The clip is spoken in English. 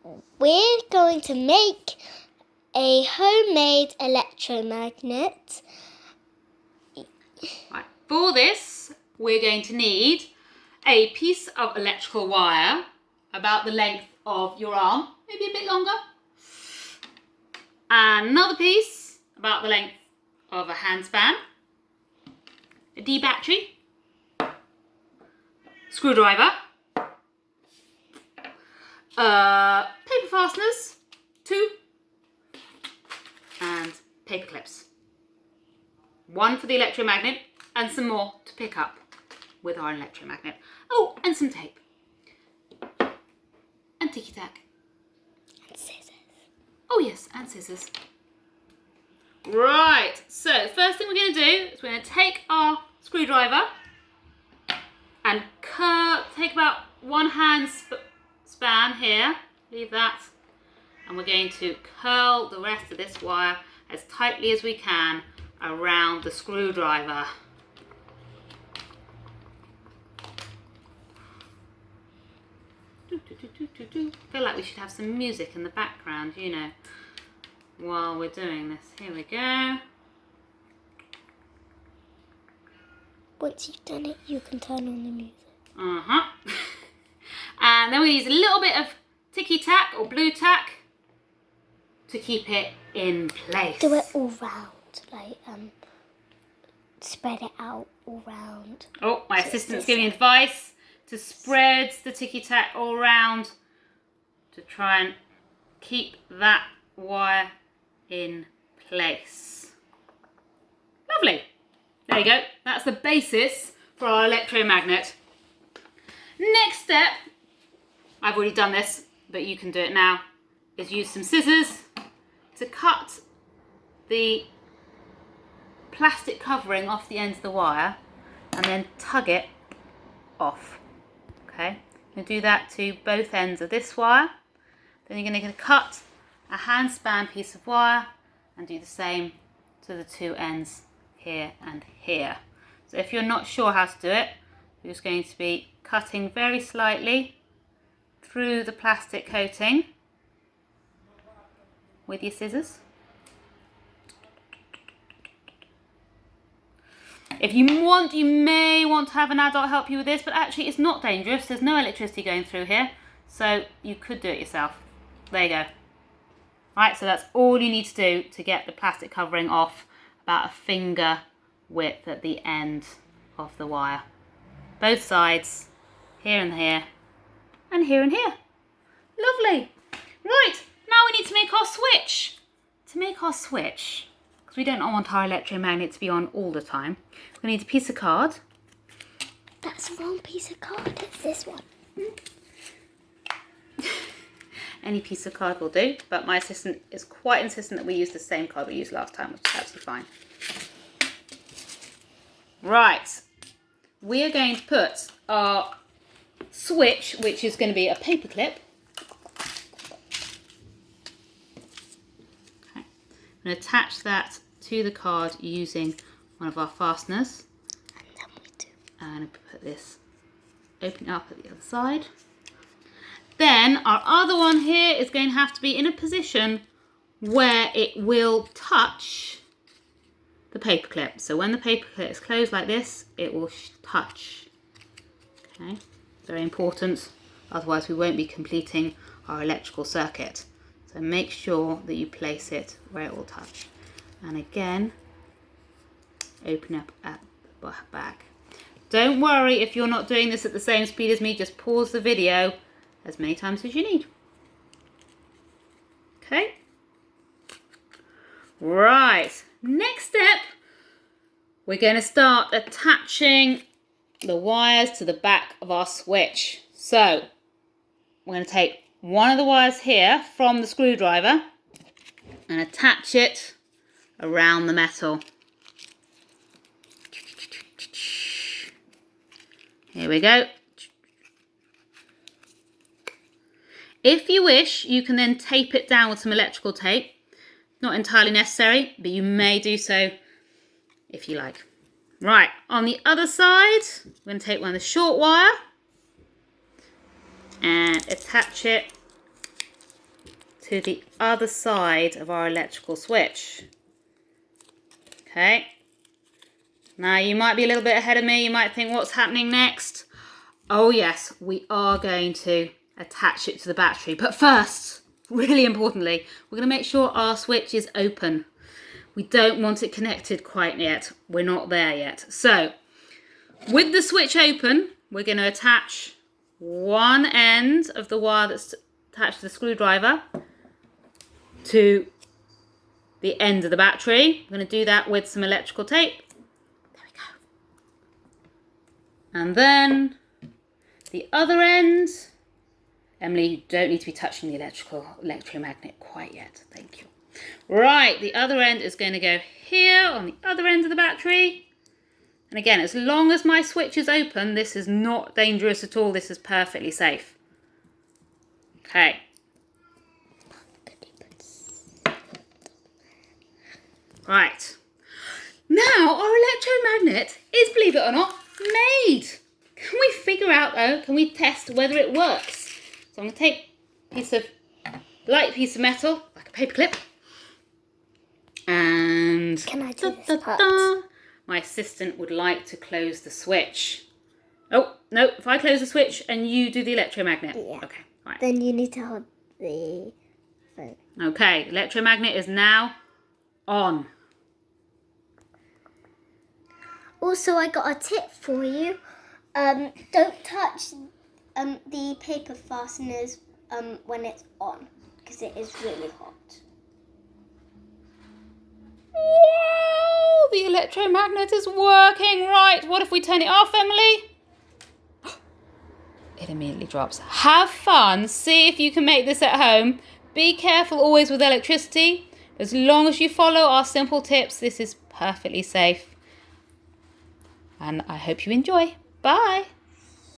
we're going to make a homemade electromagnet. Right. For this, we're going to need a piece of electrical wire about the length of your arm, maybe a bit longer. And another piece about the length of a handspan. A D battery. Screwdriver. Paper fasteners. 2. And paper clips. 1 for the electromagnet and some more to pick up with our electromagnet. Oh, and some tape. And ticky-tack. And scissors. Oh yes, and scissors. Right, so the first thing we're going to do is we're going to take our screwdriver and take about 1 hand span here, leave that, and we're going to curl the rest of this wire as tightly as we can around the screwdriver. I feel like we should have some music in the background, you know, while we're doing this. Here we go. Once you've done it, you can turn on the music. And then we use a little bit of ticky-tack or blue tack to keep it in place. Do it all round, like spread it out all round. Oh, my assistant's giving advice to spread the ticky-tack all round to try and keep that wire in place. Lovely. There you go. That's the basis for our electromagnet. Next step, I've already done this, but you can do it now, is use some scissors to cut the plastic covering off the ends of the wire and then tug it off. Okay, you do that to both ends of this wire. Then you're going to cut a handspan piece of wire and do the same to the 2 ends here and here. So if you're not sure how to do it, you're just going to be cutting very slightly through the plastic coating with your scissors. If you want, you may want to have an adult help you with this, but actually it's not dangerous. There's no electricity going through here, so you could do it yourself. There you go. Right, so that's all you need to do to get the plastic covering off about a finger width at the end of the wire. Both sides, here and here, and here and here. Lovely. Right, now we need to make our switch. To make our switch, because we don't want our electromagnet to be on all the time, we need a piece of card. That's the wrong piece of card, it's this one. Any piece of card will do, but my assistant is quite insistent that we use the same card we used last time, which is absolutely fine. Right, we are going to put our switch, which is going to be a paper clip. Okay. I'm going to attach that to the card using one of our fasteners. And then we do. And put this, open it up at the other side. Then our other one here is going to have to be in a position where it will touch the paper clip. So when the paper clip is closed like this, it will touch. Okay, very important. Otherwise we won't be completing our electrical circuit. So make sure that you place it where it will touch. And again, open up at the back. Don't worry if you're not doing this at the same speed as me, just pause the video as many times as you need. Okay. Right, next step, we're going to start attaching the wires to the back of our switch. So we're going to take one of the wires here from the screwdriver and attach it around the metal. Here we go. If you wish, you can then tape it down with some electrical tape. Not entirely necessary, but you may do so if you like. Right, on the other side, we're going to take one of the short wire and attach it to the other side of our electrical switch. Okay. Now you might be a little bit ahead of me. You might think, what's happening next? Oh yes, we are going to attach it to the battery. But first, really importantly, we're going to make sure our switch is open. We don't want it connected quite yet. We're not there yet. So, with the switch open, we're going to attach one end of the wire that's attached to the screwdriver to the end of the battery. We're going to do that with some electrical tape. There we go. And then the other end. Emily, you don't need to be touching the electromagnet quite yet. Thank you. Right, the other end is going to go here on the other end of the battery. And again, as long as my switch is open, this is not dangerous at all. This is perfectly safe. Okay. Right. Now, our electromagnet is, believe it or not, made. Can we figure out, though, can we test whether it works? So I'm going to take a light piece of metal, like a paper clip, and Can I do this part? My assistant would like to close the switch. Oh, no, if I close the switch and you do the electromagnet. Yeah. Okay, right. Then you need to hold the phone. Okay, electromagnet is now on. Also, I got a tip for you. Don't touch the paper fasteners when it's on, because it is really hot. Wow, the electromagnet is working. Right, what if we turn it off, Emily? It immediately drops. Have fun. See if you can make this at home. Be careful always with electricity. As long as you follow our simple tips, this is perfectly safe. And I hope you enjoy. Bye.